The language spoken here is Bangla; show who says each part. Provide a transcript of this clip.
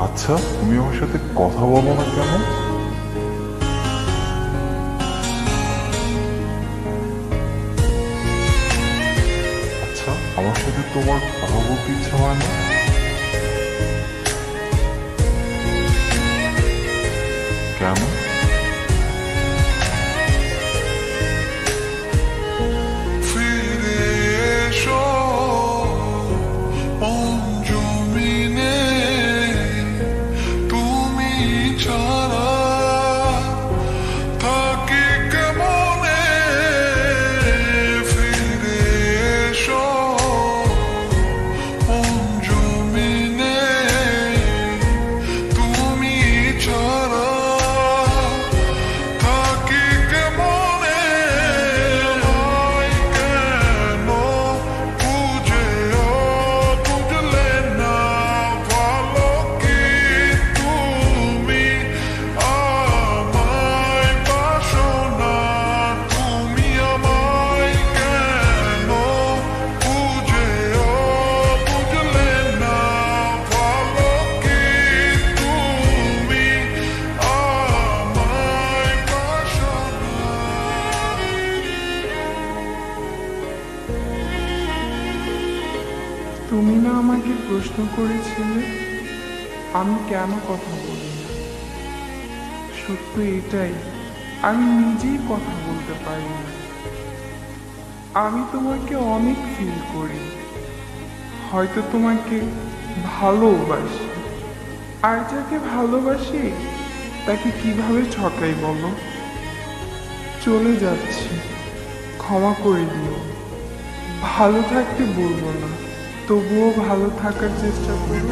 Speaker 1: আচ্ছা, তুমি আমার সাথে কথা বলো না কেন? আচ্ছা, আমার সাথে তোমার কথা বলতে ইচ্ছা হয় না? কেন?
Speaker 2: তুমি না আমাকে প্রশ্ন করেছিলে আমি কেন কথা বলি না। সত্য এটাই, আমি নিজেই কথা বলতে পারি না। আমি তোমাকে অনেক ফিল করি, হয়তো তোমাকে ভালোবাসি। আর যাকে ভালোবাসি তাকে কিভাবে ঠকাই বলো? চলে যাচ্ছি, ক্ষমা করে দিও। ভালো থাকতে বলবো না, তবুও ভালো থাকার চেষ্টা করুন।